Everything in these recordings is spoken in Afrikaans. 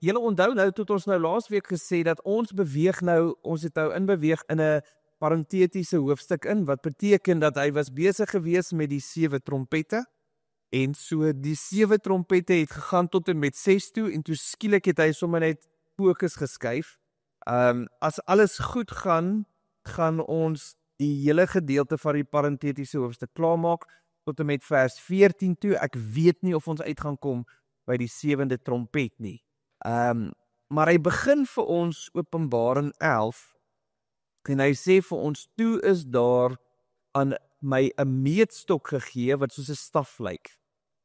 Julle onthou nou tot ons nou laasweek gesê dat ons het nou inbeweeg in 'n parentetiese hoofstuk in, wat beteken dat hy was besig gewees met die 7 trompette, en so die 7 trompette het gegaan tot en met 6 toe, en toe skielik het hy sommer net fokus geskuif. As alles goed gaan ons die hele gedeelte van die parentetiese hoofstuk klaarmaak, tot en met vers 14 toe. Ek weet nie of ons uit gaan kom by die 7de trompet nie. Maar hy begin vir ons Openbaring 11, en hy sê vir ons, toe is daar aan my 'n meetstok gegee, wat soos 'n staf lyk.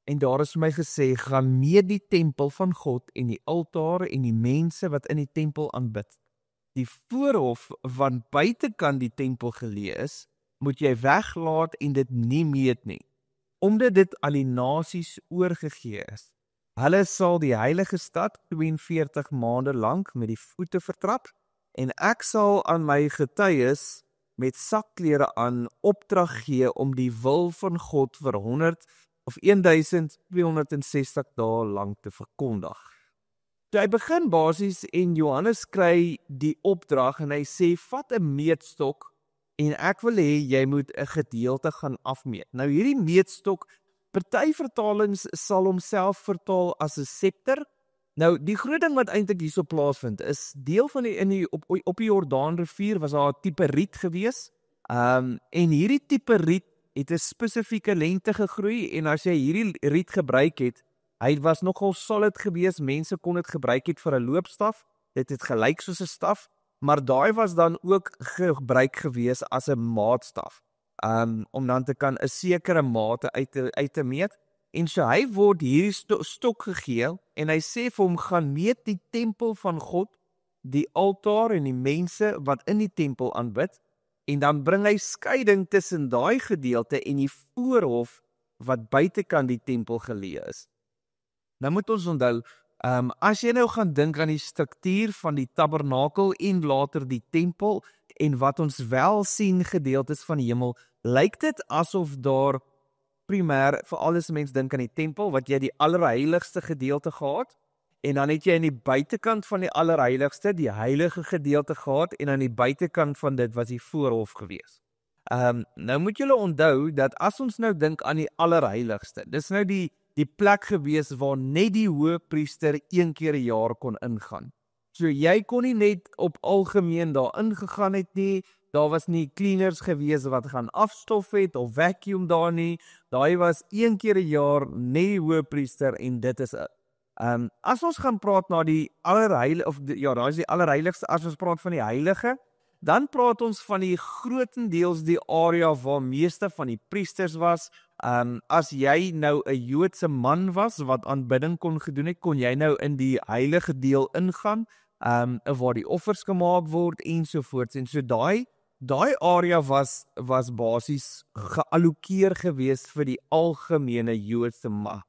En daar is vir my gesê, gaan meet die tempel van God en die altaar en die mense wat in die tempel aanbid. Die voorhof wat buitekant die tempel geleë is, moet jy weglaat en dit nie meet nie, omdat dit aan die nasies oorgegee is. Hulle sal die heilige stad 42 maande lank met die voete vertrap, en ek sal aan my getuies met sakklere aan opdrag gee om die wil van God vir 1260 dae lank te verkondig. So hy begin basies en Johannes kry die opdrag en hy sê, vat 'n meetstok en ek wil hê jy moet 'n gedeelte gaan afmeet. Nou hierdie meetstok, party vertalings sal homself vertaal as 'n scepter. Nou die groot ding wat eintlik hierso plaasvind is, deel van op die Jordaanrivier was daar 'n tipe riet gewees. En hierdie tipe riet het 'n spesifieke lengte gegroei, en as jy hierdie riet gebruik het, hy was nogal solid gewees, mense kon dit gebruik het vir 'n loopstaf, dit het gelyk soos 'n staf, maar daai was dan ook gebruik gewees as 'n maatstaf, om dan te kan 'n sekere mate uit te meet, en so hy word hierdie stok gegee, en hy sê vir hom, gaan meet die tempel van God, die altaar en die mense wat in die tempel aanbid, en dan bring hy skeiding tussen daai gedeelte en die voorhof wat buitekant die tempel geleë is. Nou moet ons onthou, as jy nou gaan dink aan die struktuur van die tabernakel en later die tempel, en wat ons wel sien gedeeltes van die hemel, lyk dit asof daar primêr, veral as mens dink aan die tempel, wat jy die allerheiligste gedeelte gehad, en dan het jy aan die buitekant van die allerheiligste, die heilige gedeelte gehad, en aan die buitekant van dit was die voorhof gewees. Nou moet julle onthou, dat as ons nou dink aan die allerheiligste, dis nou die plek gewees waar net die hoëpriester 1 keer 'n jaar kon ingaan. So jy kon nie net op algemeen daar ingegaan het nie, daar was nie cleaners gewees wat gaan afstof het of vacuum daar nie, daai was 1 keer 'n jaar net die hoëpriester en dit is dit. As ons gaan praat na die daar is die allerheiligste, as ons praat van die heilige, dan praat ons van die grootendeels die area waar meeste van die priesters was. As jy nou 'n Joodse man was wat aanbidding kon gedoen het, kon jy nou in die heilige deel ingaan, waar die offers gemaak word ensovoorts. En so daai area was basies geallokeer gewees vir die algemene Joodse mag,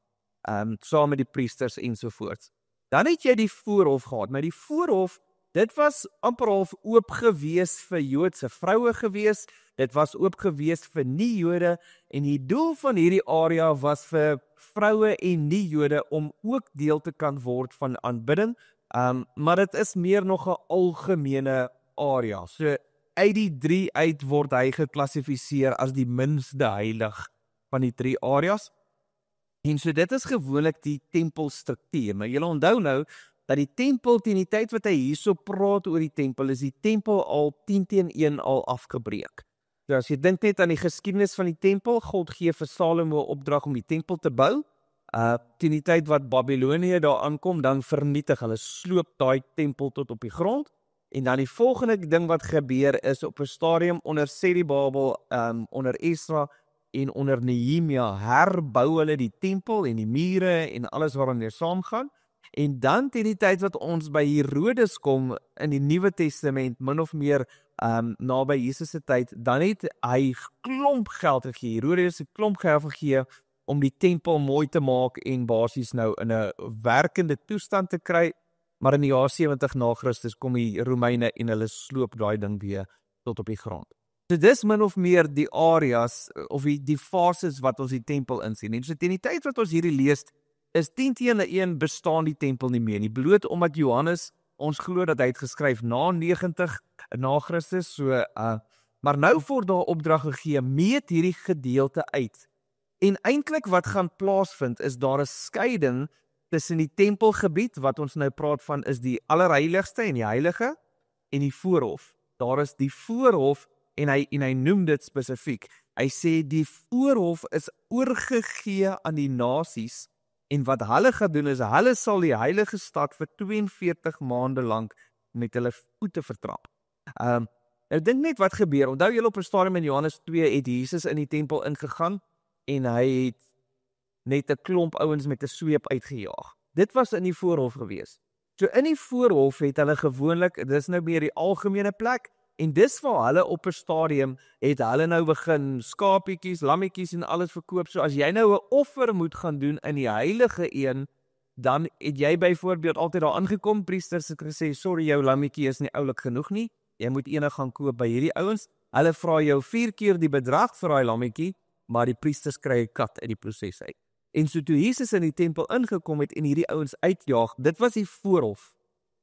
saam met die priesters ensovoorts. Dan het jy die voorhof gehad, maar die voorhof, dit was amper half oop gewees vir Joodse vroue gewees, dit was oop gewees vir nie-Jode, en die doel van hierdie area was vir vroue en nie-Jode om ook deel te kan word van aanbidding, maar dit is meer nog 'n algemene area. So uit die 3 uit word hy geklassifiseer as die minste heilig van die 3 areas. En so dit is gewoonlik die tempelstruktuur. Maar julle onthou nou dat die tempel, teen die tyd wat hy hierso praat oor die tempel, is die tempel al 10-1 al afgebreek. So as jy dink net aan die geskiedenis van die tempel, God gee vir Salomo opdrag om die tempel te bou. Teen die tyd wat Babilonië daar aankom, dan vernietig hulle, sloop daai tempel tot op die grond. En dan die volgende ding wat gebeur is, op 'n stadium onder Zerubabel, onder Esra en onder Nehemia, herbou hulle die tempel en die mure en alles waarmee saamgaan. En dan teen die tyd wat ons by Herodes kom in die Nuwe Testament, min of meer naby Jesus se tyd, dan het hy klomp geld gegee, Herodes 'n klomp geld gegee om die tempel mooi te maak en basies nou in 'n werkende toestand te kry, maar in die jaar 70 na Christus kom die Romeine en hulle sloop daai ding weer tot op die grond. So dis min of meer die areas of die fases wat ons die tempel insien. En so teen die tyd wat ons hierdie lees, is 10-1 bestaan die tempel nie meer nie, bloot omdat Johannes, ons glo dat hy het geskryf na 90 na Christus, maar nou word daar opdrag gegee, meet hierdie gedeelte uit. En eintlik wat gaan plaasvind, is daar 'n skeiding tussen die tempelgebied, wat ons nou praat van, is die allerheiligste en die heilige, en die voorhof. Daar is die voorhof, en hy noem dit spesifiek. Hy sê die voorhof is oorgegee aan die nasies, en wat hulle gaan doen is, hulle sal die heilige stad vir 42 maande lank met hulle voete vertrap. Ek dink net wat gebeur, onthou julle op 'n stadium in Johannes 2 het Jesus in die tempel ingegaan, en hy het net 'n klomp ouens met 'n sweep uitgejaag. Dit was in die voorhof gewees. So in die voorhof het hulle gewoonlik, dis nou meer die algemene plek, en dis waar hulle op 'n stadium het hulle nou begin skapietjies, lammetjies en alles verkoop. So as jy nou 'n offer moet gaan doen in die heilige een, dan het jy byvoorbeeld altyd daar aangekom, priesters het gesê, sorry, jou lammetjie is nie oulik genoeg nie, jy moet ene gaan koop by hierdie ouens. Hulle vra jou 4 keer die bedrag vir daai lammetjie, maar die priesters kry 'n kat uit die proses uit. En so toe Jesus in die tempel ingekom het en hierdie ouens uitjaag, dit was die voorhof.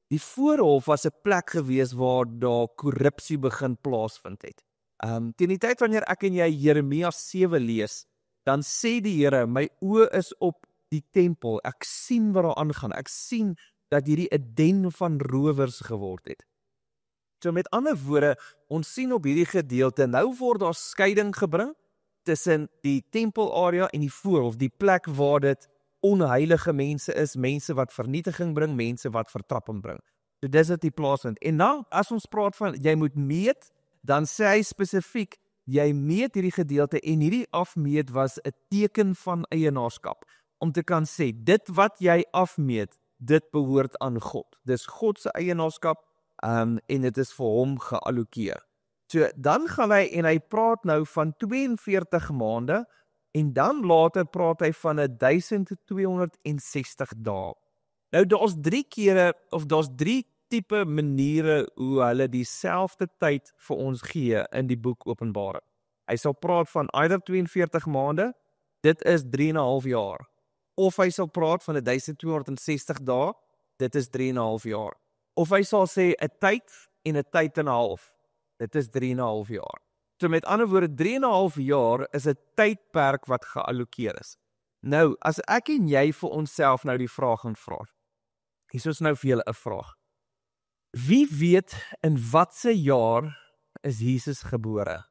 Die voorhof was 'n plek gewees waar daar korrupsie begin plaasvind het. Teen die tyd wanneer ek en jy Jeremia 7 lees, dan sê die Here, my oë is op die tempel, ek sien wat daar aangaan, ek sien dat hierdie 'n den van rowers geword het. So met ander woorde, ons sien op hierdie gedeelte, nou word daar skeiding gebring tussen die tempelarea en die voorhof, die plek waar dit onheilige mense is, mense wat vernietiging bring, mense wat vertrapping bring. So dis dit die plaasvind. En nou, as ons praat van, jy moet meet, dan sê hy spesifiek, jy meet hierdie gedeelte, en hierdie afmeet was 'n teken van eienaarskap, om te kan sê, dit wat jy afmeet, dit behoort aan God. Dis God se eienaarskap, en dit is vir hom geallokeer. So, dan gaan hy, en hy praat nou van 42 maande, en dan later praat hy van 1260 dae. Nou, daar's 3 kere, of daar's 3 tipe maniere hoe hulle dieselfde tyd vir ons gee in die boek Openbaring. Hy sal praat van either 42 maande, dit is 3,5 jaar. Of hy sal praat van 1260 dae, dit is 3,5 jaar. Of hy sal sê 'n tyd en 'n tyd en 'n half, dit is 3,5 jaar. So met ander woorde, 3,5 jaar is 'n tydperk wat geallokeer is. Nou, as ek en jy vir onsself nou die vraag gaan vra, hier is nou vir julle 'n vraag. Wie weet in watse jaar is Jesus gebore?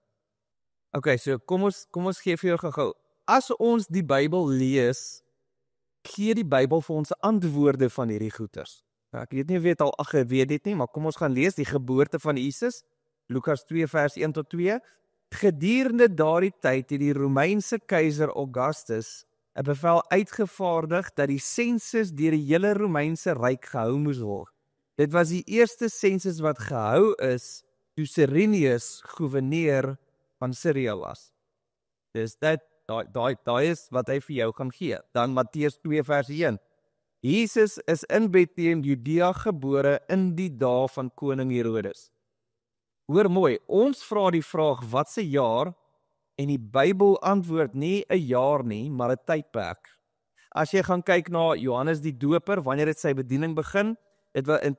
Okay, so kom ons gee vir jou gou. As ons die Bybel lees, gee die Bybel vir ons antwoorde van hierdie goeters. Nou, ek weet nie weet dit nie, maar kom ons gaan lees die geboorte van Jesus, Lukas 2 vers 1 tot 2. Gedurende daardie tyd het die Romeinse keiser Augustus 'n bevel uitgevaardig dat die sensus deur die hele Romeinse ryk gehou moes word. Dit was die eerste sensus wat gehou is toe Cyrenius gouverneur van Syrië was. Dis daai is wat hy vir jou gaan gee. Dan Matteus 2 vers 1. Jesus is in Bethlehem, Judea gebore in die dae van koning Herodes. Hoor mooi, ons vra die vraag, wat se jaar? En die Bybel antwoord nie 'n jaar nie, maar 'n tydperk. As jy gaan kyk na Johannes die Doper, wanneer het sy bediening begin?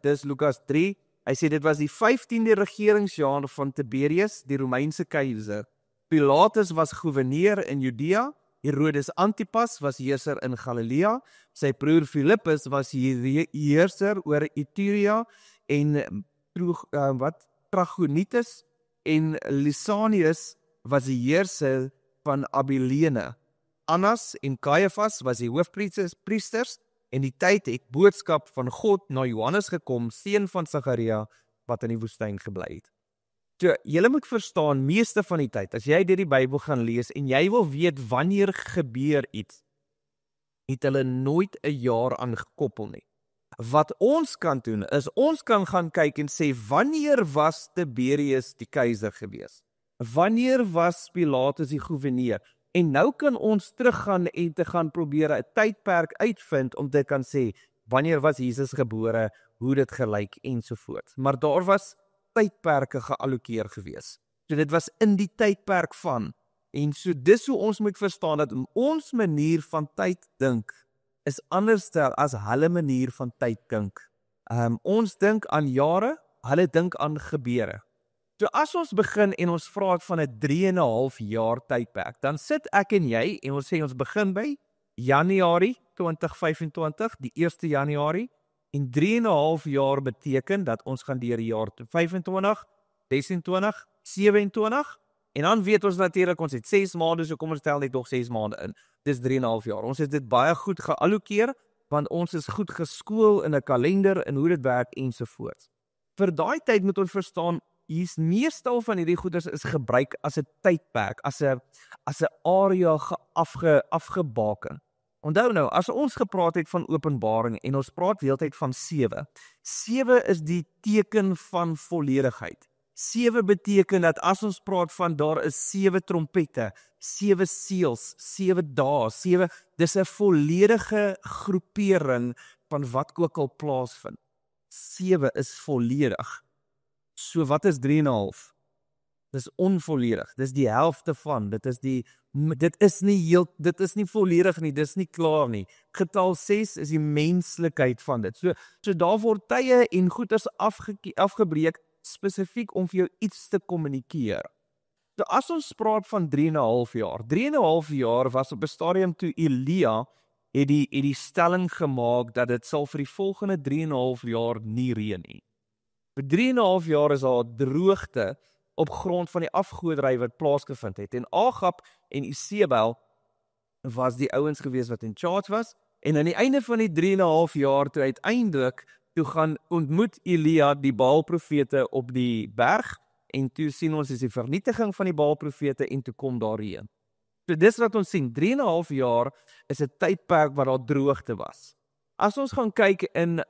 Dis Lukas 3, hy sê dit was die 15de regeringsjaar van Tiberius, die Romeinse keiser. Pilatus was gouverneur in Judea, Herodes Antipas was heerser in Galilea, sy broer Philippus was heerser oor Iturea en Trachonitis en Lysanias was die heerser van Abilene. Annas en Caiaphas was die hoofpriesters en die tyd het boodskap van God na Johannes gekom, seun van Sagaria, wat in die woestyn gebly het. So, julle moet verstaan, meeste van die tyd, as jy deur die Bybel gaan lees en jy wil weet wanneer gebeur iets, het hulle nooit 'n jaar aangekoppel nie. Wat ons kan doen, is ons kan gaan kyk en sê, wanneer was Tiberius die keiser gewees? Wanneer was Pilatus die gouverneur? En nou kan ons teruggaan en te gaan probeer 'n tydperk uitvind om te kan sê, wanneer was Jesus gebore, hoe dit gelyk ensovoorts. Maar daar was tydperke geallokeer gewees. So dit was in die tydperk van. En so dis hoe ons moet verstaan dat ons manier van tyd dink is anders as hulle manier van tyd dink. Ons dink aan jare, hulle dink aan gebeure. So as ons begin en ons praat van 'n 3,5 jaar tydperk, dan sit ek en jy en ons sê ons begin by Januarie 2025, die 1 Januarie, en 3,5 jaar beteken dat ons gaan deur die jaar 25, 26, 27, en dan weet ons natuurlik ons het 6 maande, so kom ons tel net nog 6 maande in. Dis 3,5 jaar. Ons het dit baie goed geallokeer, want ons is goed geskool in 'n kalender en hoe dit werk ensovoorts. Vir daai tyd moet ons verstaan, hier's meestal van hierdie goeders is gebruik as 'n tydperk, as 'n area afgebaken. Onthou nou, as ons gepraat het van Openbaring en ons praat heeltyd van 7. 7 is die teken van volledigheid. 7 beteken dat as ons praat van daar is 7 trompette, 7 seels, 7 dae, 7, dis 'n volledige groepering van wat ook al plaasvind. 7 is volledig. So wat is 3,5? Dis onvolledig. Dis die helfte van. Dit is nie volledig nie, dis nie klaar nie. Getal 6 is die menslikheid van dit. So daar word tye en goeders afgebreek spesifiek om vir jou iets te kommunikeer. So as ons praat van 3,5 jaar. 3,5 jaar was op 'n stadium toe Elia het die stelling gemaak dat dit sal vir die volgende 3,5 jaar nie reën nie. Vir 3,5 jaar is daar droogte op grond van die afgoderry wat plaasgevind het. En Agab en Isebel was die ouens gewees wat in charge was. En aan die einde van die 3,5 jaar toe uiteindelik toe gaan ontmoet Elia die Baalprofete op die berg en toe sien ons is die vernietiging van die Baalprofete en toe kom daar reën. So dis wat ons sien, 3,5 jaar is 'n tydperk waar daar droogte was. As ons gaan kyk in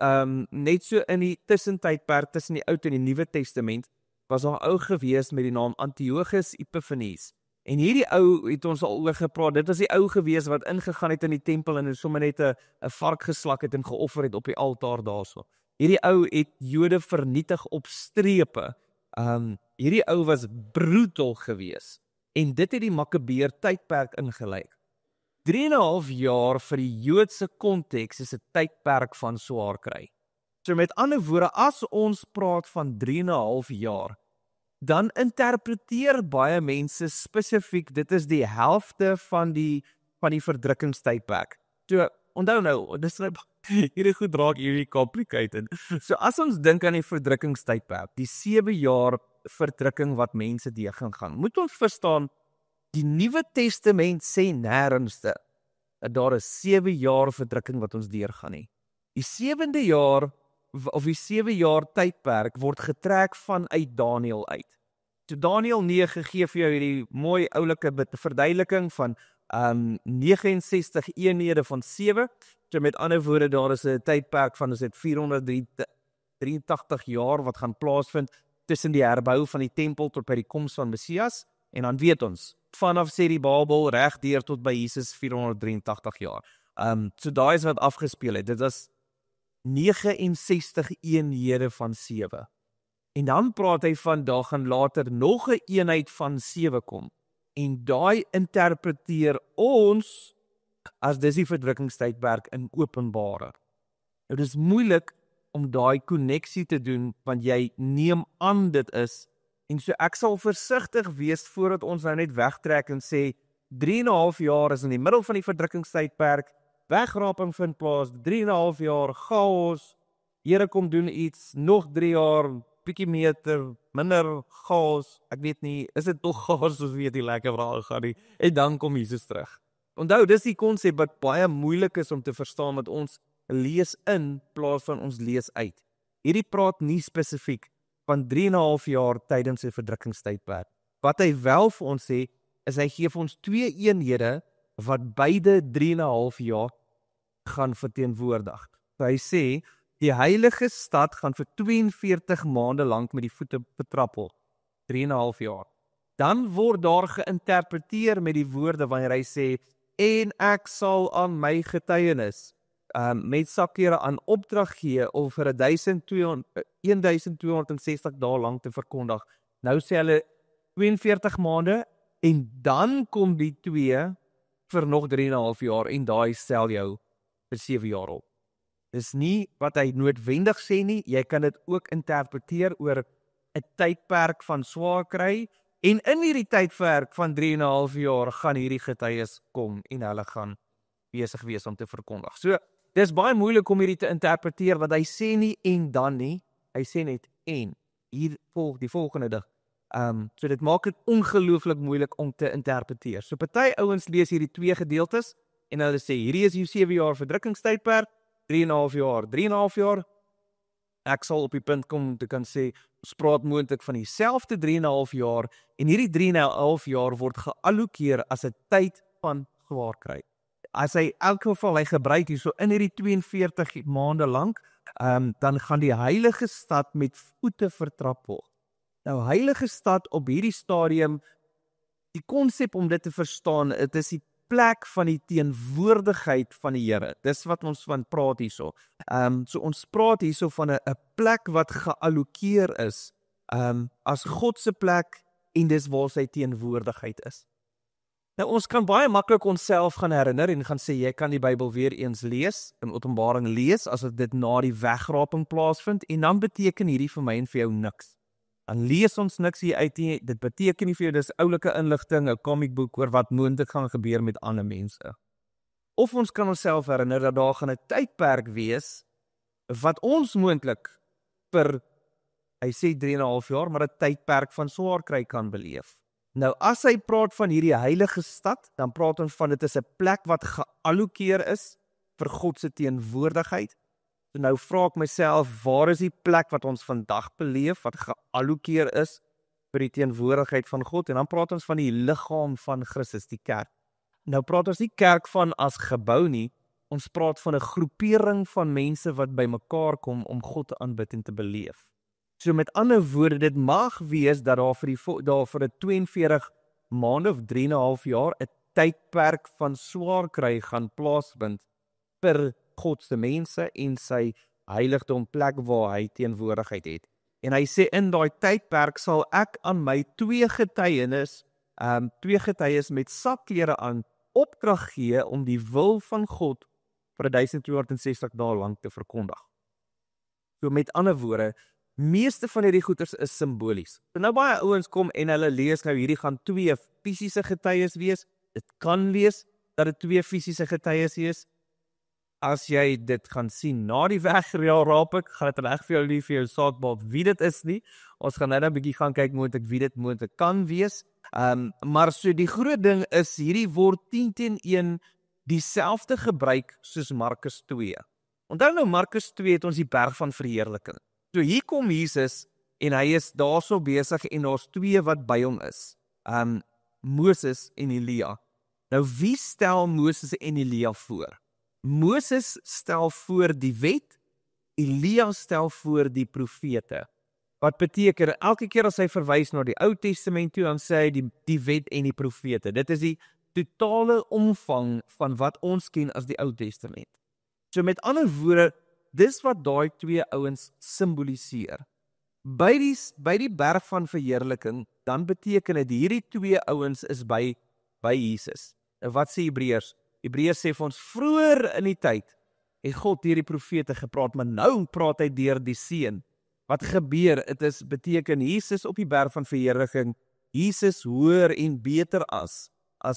net so in die tussentydperk tussen die Ou en die Nuwe Testament, was daar 'n ou gewees met die naam Antiochus Epiphanes. En hierdie ou het ons al oor gepraat. Dit was die ou gewees wat ingegaan het in die tempel en sommer net 'n vark geslak het en geoffer het op die altaar daarso. Hierdie ou het Jode vernietig op strepe. Hierdie ou was brutal gewees. En dit het die Makabeer tydperk ingelei. 3,5 jaar vir die Joodse konteks is 'n tydperk van swaar kry. So met ander woorde, as ons praat van 3,5 jaar, dan interpreteer baie mense spesifiek, dit is die helfte van die verdrukkingstydperk. So, onthou nou, dis hierdie goed raak hierdie complicated. So as ons dink aan die verdrukkingstydperk, die 7 jaar verdrukking wat mense deur gaan, moet ons verstaan, die Nuwe Testament sê nêrens dat daar is 7 jaar verdrukking wat ons deurgaan nie. Die 7de jaar of die 7 jaar tydperk word getrek vanuit Daniël uit. So Daniël 9 gee vir jou hierdie mooi oulike verduideliking van 69 eenhede van 7. So met ander woorde, daar is 'n tydperk van 483 jaar wat gaan plaasvind tussen die herbou van die tempel tot by die koms van Messias. En dan weet ons, vanaf sê die Babel reg deur tot by Jesus 483 jaar. So daai is wat afgespeel het. Dit was 69 eenhede van 7. En dan praat hy van daar gaan later nog 'n eenheid van 7 kom. En daai interpreteer ons as dis die verdrukkingstydperk in Openbaring. Nou dis moeilik om daai koneksie te doen want jy neem aan dit is. En so ek sal versigtig wees voordat ons nou net wegtrek en sê 3,5 jaar is in die middel van die verdrukkingstydperk. Wegraping vind plaas, 3,5 jaar chaos, Here kom doen iets, nog 3 jaar, bietjie minder chaos, ek weet nie, is dit nog chaos soos weet die lekker vrae gaan nie, en dan kom Jesus terug. Onthou, dis die konsep wat baie moeilik is om te verstaan, wat ons lees in plaas van ons lees uit. Hierdie praat nie spesifiek van 3,5 jaar tydens sy verdrukkingstydperk. Wat hy wel vir ons sê, is hy gee vir ons 2 eenhede, wat beide 3,5 jaar gaan verteenwoordig. So hy sê, die heilige stad gaan vir 42 maande lank met die voete betrappel. 3,5 jaar. Dan word daar geïnterpreteer met die woorde wanneer hy sê, en ek sal aan my getuienis met sakkere aan opdrag gee om vir 1260 dae lank te verkondig. Nou sê hulle 42 maande en dan kom die 2 vir nog 3,5 jaar en daai stel jou vir 7 jaar op. Dis nie wat hy noodwendig sê nie, jy kan dit ook interpreteer oor 'n tydperk van swaar kry, en in hierdie tydperk van 3,5 jaar gaan hierdie getuies kom en hulle gaan besig wees om te verkondig. So, dis baie moeilik om hierdie te interpreteer, want hy sê nie en dan nie, hy sê net en. Hier volg die volgende ding. So dit maak dit ongelooflik moeilik om te interpreteer. So party ouens lees hierdie twee gedeeltes en hulle sê hierdie is jou 7 jaar verdrukkingstydperk, 3,5 jaar. Ek sal op die punt kom om te kan sê ons praat moontlik van dieselfde 3,5 jaar en hierdie 3,5 jaar word geallokeer as 'n tyd van swaar kry. As hy elk geval hy gebruik hierso in hierdie 42 maande lank, dan gaan die heilige stad met voete vertrap word. Nou heilige stad op hierdie stadium, die konsep om dit te verstaan, dit is die plek van die teenwoordigheid van die Here. Dis wat ons van praat hierso. So ons praat hierso van 'n plek wat geallokeer is, as God se plek en dis waar sy teenwoordigheid is. Nou ons kan baie maklik onsself gaan herinner en gaan sê jy kan die Bybel weer eens lees, in Openbaring lees as dit na die wegraping plaasvind en dan beteken hierdie vir my en vir jou niks. Dan lees ons niks hier uit nie, dit beteken nie vir jou dis oulike inligting, 'n komiekboek oor wat moontlik gaan gebeur met ander mense. Of ons kan onsself herinner dat daar gaan 'n tydperk wees wat ons moontlik vir, hy sê 3,5 jaar, maar 'n tydperk van swaar kry kan beleef. Nou as hy praat van hierdie heilige stad, dan praat ons van dit is 'n plek wat geallokeer is vir God se teenwoordigheid. So nou vra ek myself, waar is die plek wat ons vandag beleef, wat geallokeer is vir die teenwoordigheid van God? En dan praat ons van die liggaam van Christus, die kerk. Nou praat ons nie kerk van as gebou nie, ons praat van 'n groepering van mense wat bymekaar kom om God te aanbid en te beleef. So met ander woorde, dit mag wees dat daar vir 'n 42 maande of 3,5 jaar 'n tydperk van swaar kry gaan plaasvind vir God se mense en sy heiligdom, plek waar hy teenwoordigheid het. En hy sê in daai tydperk sal ek aan my twee getuienis met sakklere aan opdrag gee om die wil van God vir 1260 dae lank te verkondig. So met ander woorde, meeste van hierdie goeders is simbolies. So nou baie ouens kom en hulle lees nou hierdie gaan twee fisiese getuies wees. Dit kan wees dat dit twee fisiese getuies is. As jy dit gaan sien na die wegraping, gaan dit reg vir jou nie vir jou saak maak wie dit is nie. Ons gaan nou 'n bietjie gaan kyk moontlik wie dit moontlik kan wees. Maar so die groot ding is hierdie word 10-1 dieselfde gebruik soos Markus 2. Onthou nou Markus 2 het ons die berg van verheerliking. So hier kom Jesus en hy is daarso besig en daar's twee wat by hom is. Moses en Elia. Nou wie stel Moses en Elia voor? Moses stel voor die wet, Elia stel voor die profete. Wat beteken, elke keer as hy verwys na die Ou Testament toe, dan sê hy die wet en die profete. Dit is die totale omvang van wat ons ken as die Ou Testament. So met ander woorde, dis wat daai twee ouens simboliseer. By die berg van verheerliking, dan beteken dit hierdie twee ouens is by Jesus. En wat sê Hebreërs? Hebreërs sê vir ons, vroeër in die tyd het God deur die profete gepraat, maar nou praat hy deur die Seun. Wat gebeur? Dit beteken Jesus op die berg van verheerliking, Jesus hoër en beter as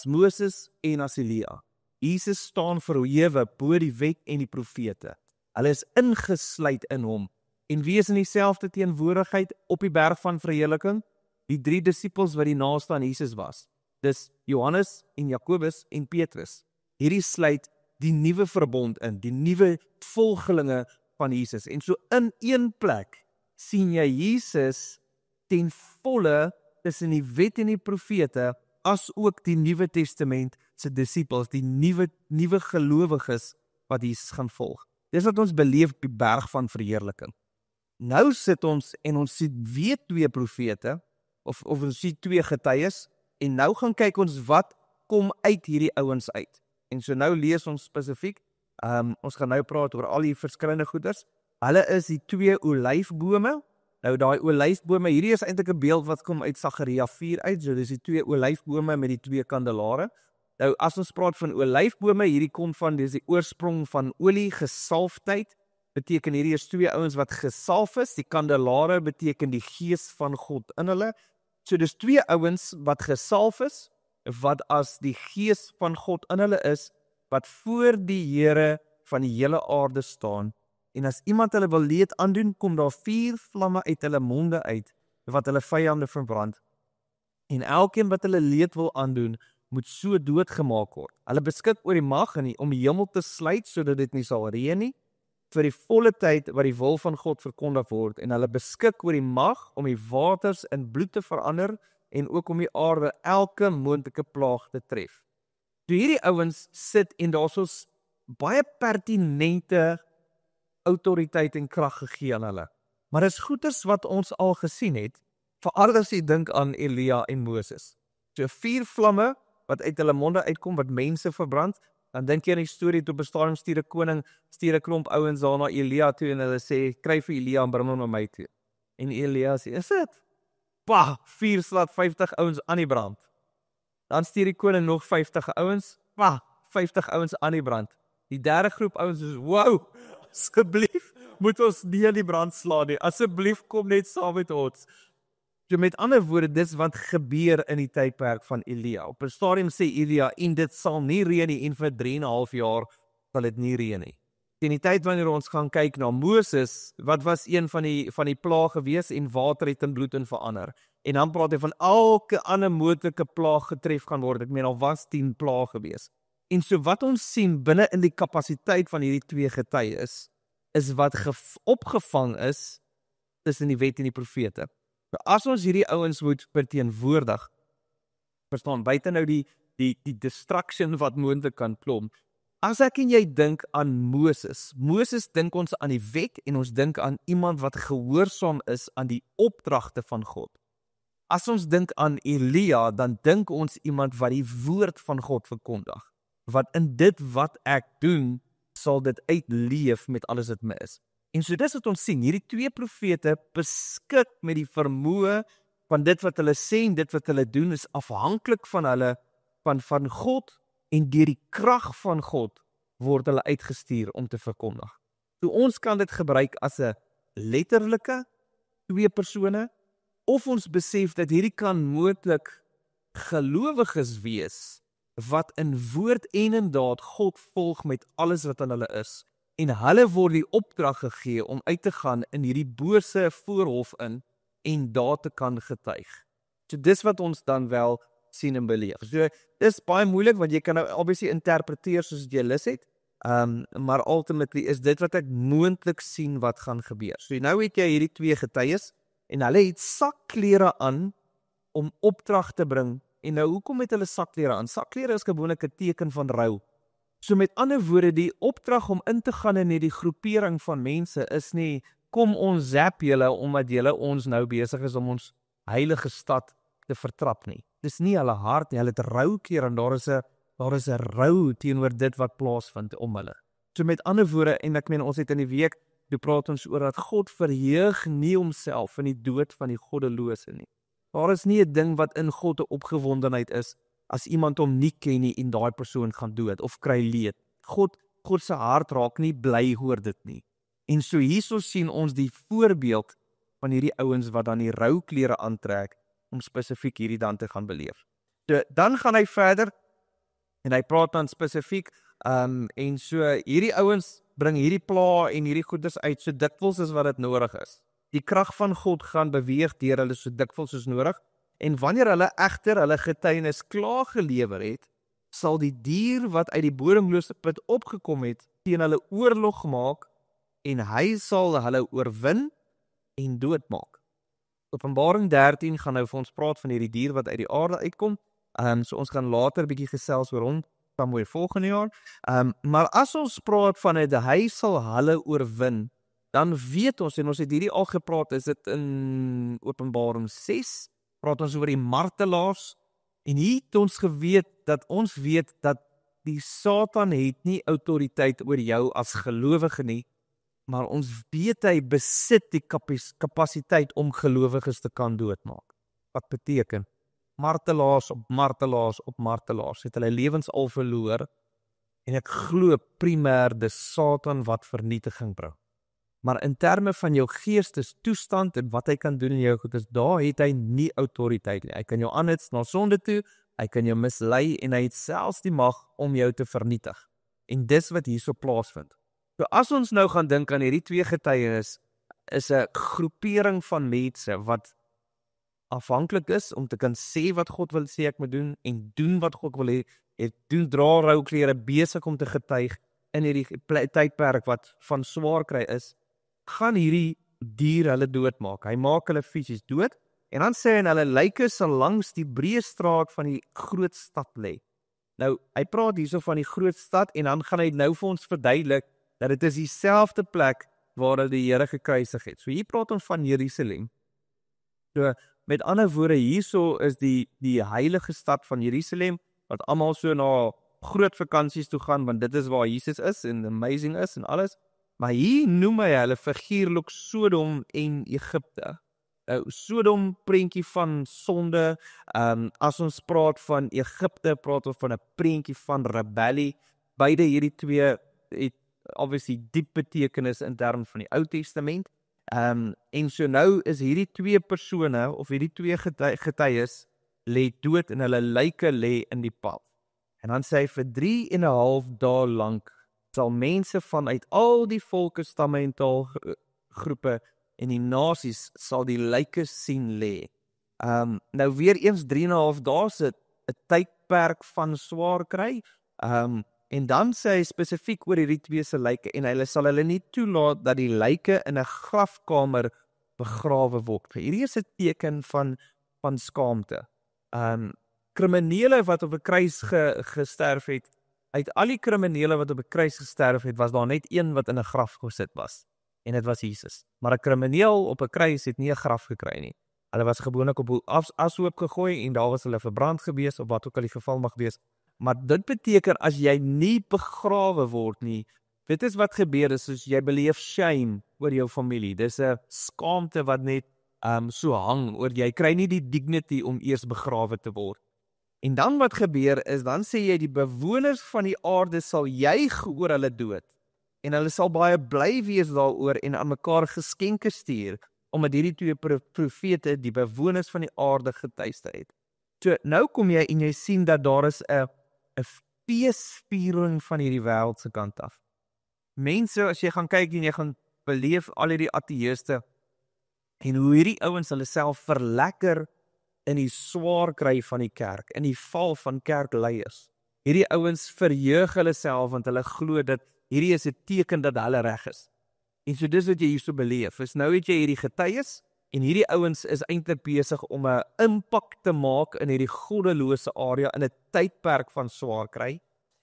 Moses en as Elia. Jesus staan verhewe bo die wet en die profete. Hulle is ingesluit in hom en wie is in dieselfde teenwoordigheid op die berg van verheerliking? Die 3 disippels wat die naaste aan Jesus was. Dis Johannes en Jakobus en Petrus. Hierdie sluit die nuwe verbond in, die nuwe volgelinge van Jesus. En so in een plek sien jy Jesus ten volle tussen die wet en die profete, as ook die Nuwe Testament se disippels, die nuwe gelowiges wat Jesus gaan volg. Dis wat ons beleef op die berg van verheerliking. Nou sit ons en ons sien weer 2 profete, of ons sien 2 getuies, en nou gaan kyk ons wat kom uit hierdie ouens uit. En so nou lees ons spesifiek, ons gaan nou praat oor al die verskillende goeders. Hulle is die 2 olyfbome. Nou daai olyfbome, hierdie is eintlik 'n beeld wat kom uit Sagaria 4 uit, so dis die 2 olyfbome met die 2 kandelare. Nou, as ons praat van olyfbome, hierdie kom van, dis die oorsprong van olie, gesalfdheid, beteken hierdie is twee ouens wat gesalf is, die kandelare beteken die gees van God in hulle, so dis twee ouens wat gesalf is, wat as die gees van God in hulle is, wat voor die Here van die hele aarde staan, en as iemand hulle wil leed aandoen, kom daar 4 vlamme uit hulle monde uit, wat hulle vyande verbrand, en elkeen wat hulle leed wil aandoen, moet so doodgemaak word. Hulle beskik oor die mag om die hemel te sluit, sodat dit nie sal reën nie, vir die volle tyd wat die wil van God verkondig word, en hulle beskik oor die mag om die waters in bloed te verander, en ook om die aarde elke moontlike plaag te tref. So hierdie ouens sit en daar is baie pertinente autoriteit en krag gegee aan hulle. Maar dis goeders wat ons al gesien het, veral as jy dink aan Elia en Moses. So 4 vlamme wat uit hulle monde uitkom, wat mense verbrand, dan dink jy aan die storie, toe op 'n stadium stuur 'n klomp ouens daar na Elia toe, en hulle sê, kry vir Elia en bring hom na my toe. En Elia sê, is dit? 4 slaat 50 ouens aan die brand. Dan stuur die koning nog 50 ouens, 50 ouens aan die brand. Die derde groep ouens is, wow, asseblief, moet ons nie aan die brand slaan nie, asseblief kom net saam met ons. So met ander woorde, dis wat gebeur in die tydperk van Elia. Op 'n stadium sê Elia, en dit sal nie reën nie, en vir 3,5 jaar sal dit nie reën nie. In die tyd wanneer ons gaan kyk na Moses, wat was een van die plaag gewees, en water het in bloed in verander. En dan praat hy van elke ander moontlike plaag getref gaan word. Ek meen, al was 10 plaag gewees. En so wat ons sien binne in die kapasiteit van hierdie twee getuies, is wat opgevang is tussen die wet en die profete. As ons hierdie ouens moet verteenwoordig, verstaan, buite nou die distraction wat moontlik kan klom. As ek en jy dink aan Moses dink ons aan die wet, en ons dink aan iemand wat gehoorsaam is aan die opdragte van God. As ons dink aan Elia, dan dink ons iemand wat die woord van God verkondig, wat in dit wat ek doen, sal dit uitleef met alles wat my is. En so dis wat ons sien, hierdie twee profete beskik met die vermoë van dit wat hulle sê en dit wat hulle doen is afhanklik van hulle, van God, en deur die krag van God word hulle uitgestuur om te verkondig. So ons kan dit gebruik as 'n letterlike twee persone, of ons besef dat hierdie kan moontlik gelowiges wees, wat in woord en in daad God volg met alles wat aan hulle is, en hulle word die opdrag gegee om uit te gaan in hierdie bose voorhof in, en daar te kan getuig. So dis wat ons dan wel sien en beleef. So dis baie moeilik, want jy kan nou obviously interpreteer soos jy lus het, maar ultimately is dit wat ek moontlik sien wat gaan gebeur. So nou het jy hierdie twee getuies, en hulle het sakklere aan om opdrag te bring. En nou, hoekom het hulle sakklere aan? Sakklere is gewoonlik 'n teken van rou. So met ander woorde, die opdrag om in te gaan in hierdie groepering van mense is nie, kom ons zap julle, omdat julle ons nou besig is om ons heilige stad te vertrap nie. Dis nie hulle hart nie, hulle het roukeer, en daar is 'n rou teenoor dit wat plaasvind om hulle. So met ander woorde, en ek meen, ons het in die week, toe praat ons oor dat God verheug nie homself in die dood van die goddelose nie. Daar is nie 'n ding wat in God 'n opgewondenheid is, as iemand hom nie ken nie en daai persoon gaan dood, of kry leed. God se hart raak nie bly oor dit nie. En so hierso sien ons die voorbeeld van hierdie ouens wat dan die rouklere aantrek, om spesifiek hierdie dan te gaan beleef. So, dan gaan hy verder, en hy praat dan spesifiek, en so hierdie ouens bring hierdie pla en hierdie goeders uit, so dikwels as wat dit nodig is. Die krag van God gaan beweeg deur hulle so dikwels soos nodig, en wanneer hulle egter hulle getuienis klaar gelewer het, sal die dier wat uit die bodemlose put opgekom het, teen hulle oorlog maak, en hy sal hulle oorwin en doodmaak. Openbaring 13 gaan nou vir ons praat van hierdie dier wat uit die aarde uitkom, so ons gaan later 'n bietjie gesels oor hom, dan weer volgende jaar, maar as ons praat van dit, hy sal hulle oorwin, dan weet ons, en ons het hierdie al gepraat, is dit in Openbaring 6, praat ons oor die martelaars, en hier het ons weet dat die Satan het nie autoriteit oor jou as gelowige nie, maar ons weet hy besit die kapasiteit om gelowiges te kan doodmaak. Wat beteken? martelaars op martelaars op martelaars, het hulle lewens al verloor, en ek glo primêr dis Satan wat vernietiging bring. Maar in terme van jou geestestoestand en wat hy kan doen in jou goed, daar het hy nie autoriteit nie. Hy kan jou aanhits na sonde toe, hy kan jou mislei en hy het selfs die mag om jou te vernietig. En dis wat hierso plaasvind. So as ons nou gaan dink aan hierdie twee getuienis, is 'n groepering van mense wat afhanklik is om te kan sê wat God wil sê ek moet doen en doen wat God wil hê, het doen dra rouklere besig om te getuig in hierdie tydperk wat van swaar kry is, gaan hierdie dier hulle doodmaak. Hy maak hulle fisies dood en dan sê hy hulle lyke sal langs die breë straat van die groot stad lê. Nou, hy praat hierso van die groot stad en dan gaan hy nou vir ons verduidelik dat dit is dieselfde plek waar hulle die Here gekruisig het. So hier praat ons van Jerusalem. So met ander woorde, hierso is die heilige stad van Jerusalem wat almal so na groot vakansies toe gaan want dit is waar Jesus is en amazing is en alles. Maar hier noem hy hulle figuurlik Sodom en Egipte. Nou Sodom prentjie van sonde, as ons praat van Egipte, praat ons van 'n prentjie van rebellie. Beide hierdie twee het obviously diep betekenis in terme van die Ou Testament. En so nou is hierdie twee persone of hierdie twee getuies lê dood en hulle lyke lê in die pad. En dan sê hy vir 3,5 dae lank sal mense vanuit al die volke, stamme en taalgroepe en die nasies sal die lyke sien lê. Nou weer eens 3,5 dae se 'n tydperk van swaar kry. En dan sê hy spesifiek oor hierdie twee se lyke en hulle sal hulle nie toelaat dat die lyke in 'n grafkamer begrawe word. Hierdie is 'n teken van skaamte. Kriminele wat op 'n kruis gesterf het, uit al die kriminele wat op 'n kruis gesterf het, was daar net een wat in 'n graf gesit was. En dit was Jesus. Maar 'n krimineel op 'n kruis het nie 'n graf gekry nie. Hulle was gewoonlik op 'n ashoop gegooi en daar was hulle verbrand gewees of wat ook al die geval mag wees. Maar dit beteken as jy nie begrawe word nie, dit is wat gebeur is, soos jy beleef shame oor jou familie. Dis 'n skaamte wat net so hang oor jy kry nie die dignity om eers begrawe te word. En dan wat gebeur is, dan sê jy die bewoners van die aarde sal juig oor hulle dood. En hulle sal baie bly wees daaroor en aan mekaar geskenke stuur, omdat hierdie twee profete die bewoners van die aarde getuister het. So nou kom jy en jy sien dat daar is 'n feesviering van hierdie wêreld se kant af. Mense, as jy gaan kyk en jy gaan beleef al hierdie ateëste en hoe hierdie ouens hulle self verlekker in die swaar kry van die kerk, in die val van kerkleiers. Hierdie ouens verheug hulle self want hulle glo dat hierdie is 'n teken dat hulle reg is. En so dis wat jy hierso beleef. Is nou het jy hierdie getuies en hierdie ouens is eintlik besig om 'n impak te maak in hierdie goddelose area in 'n tydperk van swaar kry.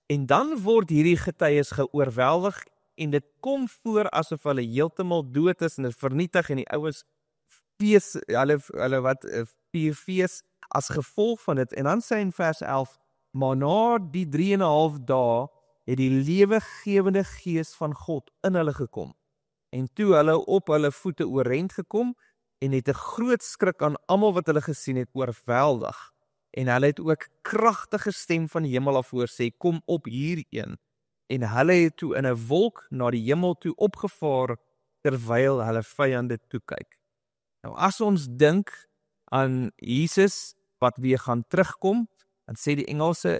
En dan word hierdie getuies geoorweldig en dit kom voor asof hulle heeltemal dood is en dit vernietig en die ouens fees, hulle wat vier fees as gevolg van dit. En dan sê in vers 11, maar na die 3,5 dae het die lewegewende gees van God in hulle gekom. En toe hulle op hulle voete oorent gekom en het 'n groot skrik aan almal wat hulle gesien het oorweldig. En hulle het ook kragtige stem van die hemel af hoor sê, kom op hierheen. En hulle het toe in 'n wolk na die hemel toe opgevaar terwyl hulle vyande toe kyk. Nou as ons dink aan Jesus wat weer gaan terugkom, dan sê die Engelse,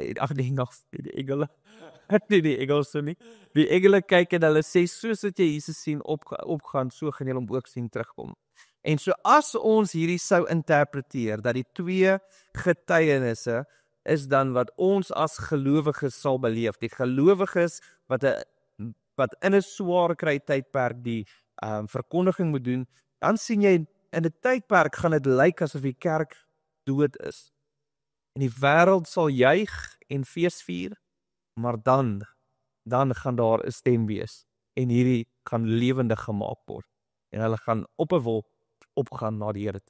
die engele kyk en hulle sê soos wat jy Jesus sien opgaan, so gaan jy hom ook sien terugkom. En so as ons hierdie sou interpreteer dat die twee getuienisse is dan wat ons as gelowiges sal beleef, die gelowiges wat in 'n swaar kry tydperk die verkondiging moet doen, dan sien jy in 'n tydperk gaan dit lyk asof die kerk dood is. En die wêreld sal juig en feesvier, maar dan gaan daar 'n stem wees en hierdie gaan lewendig gemaak word en hulle gaan op 'n wolk opgaan na die Here.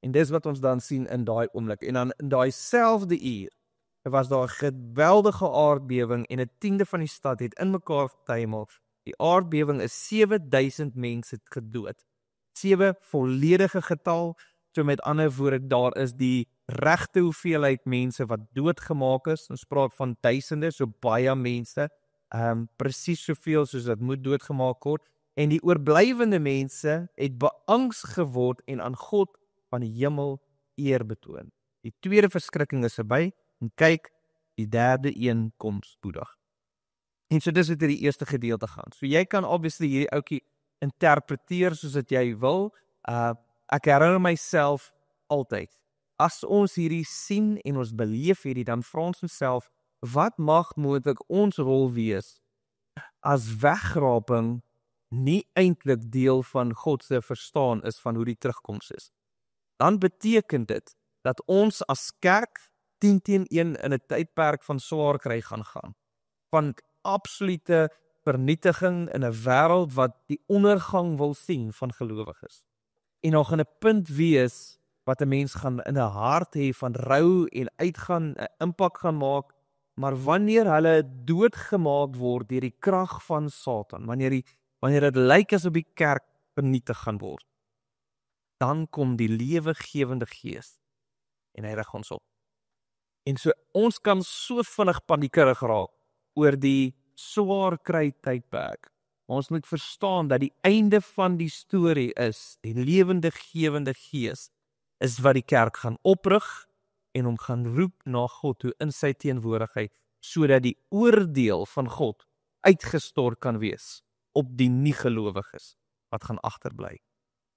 En dis wat ons dan sien in daai oomblik. En dan in daai selfde uur was daar 'n geweldige aardbewing en 'n tiende van die stad het in mekaar getuimel. Die aardbewing is 7000 mense gedood. 7 volledige getal So met ander woorde, daar is die regte hoeveelheid mense wat doodgemaak is. Ons praat van duisende, so baie mense, presies soveel soos dit moet doodgemaak word. En die oorblywende mense het beangs geword en aan God van die hemel eer betoon. Die tweede verskrikking is verby, en kyk, die derde een kom spoedig. En so dis wat die eerste gedeelte gaan. So jy kan obviously hierdie ouetjie interpreteer soos wat jy wil. Ek herinner myself altyd, as ons hierdie sien en ons beleef hierdie, dan vra ons onsself, wat mag moontlik ons rol wees as wegraping nie eintlik deel van God se verstaan is van hoe die terugkoms is. Dan beteken dit dat ons as kerk 10 teen 1 in 'n tydperk van swaar kry gaan, van absolute vernietiging in 'n wêreld wat die ondergang wil sien van gelowiges. En daar gaan 'n punt wees wat 'n mens gaan in 'n hart hê van rou en uitgaan, 'n impak gaan maak, maar wanneer hulle doodgemaak word deur die krag van Satan, wanneer dit lyk asof die kerk vernietig gaan word, dan kom die lewegewende Gees en hy rig ons op. En so ons kan so vinnig paniekerig raak oor die swaar kry tydperk. Ons moet verstaan dat die einde van die storie is, die lewendegewende Gees is wat die kerk gaan oprig en hom gaan roep na God toe in sy teenwoordigheid, sodat die oordeel van God uitgestort kan wees op die nie-gelowiges wat gaan agterbly.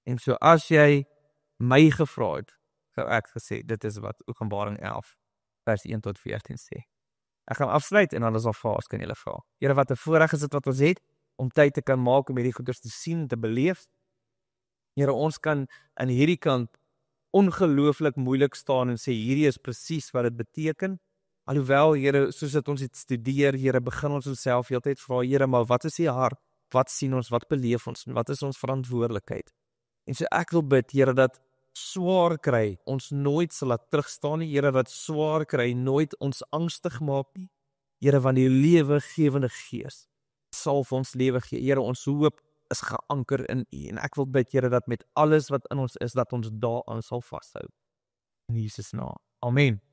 En so as jy my gevra het, sou ek gesê, dit is wat Openbaring 11 vers 1 tot 14 sê. Ek gaan afsluit en dan is daar vrae, kan julle vra. Here, wat 'n voorreg is dit wat ons het om tyd te kan maak om hierdie goeders te sien, te beleef. Here, ons kan aan hierdie kant ongelooflik moeilik staan en sê hierdie is presies wat dit beteken. Alhoewel, Here, soos dit ons het studeer, Here, begin ons onsself heeltyd vra, Here, maar wat is die hart? Wat sien ons? Wat beleef ons? Wat is ons verantwoordelikheid? En so ek wil bid, Here, dat swaar kry ons nooit sal laat terugstaan nie, Here, dat swaar kry nooit ons angstig maak nie. Here, van die lewegewende Gees sal vir ons lewe gee. Here, ons hoop is geanker in U. En ek wil bid, Here, dat met alles wat in ons is, dat ons daaraan sal vashou. In Jesus naam. Amen.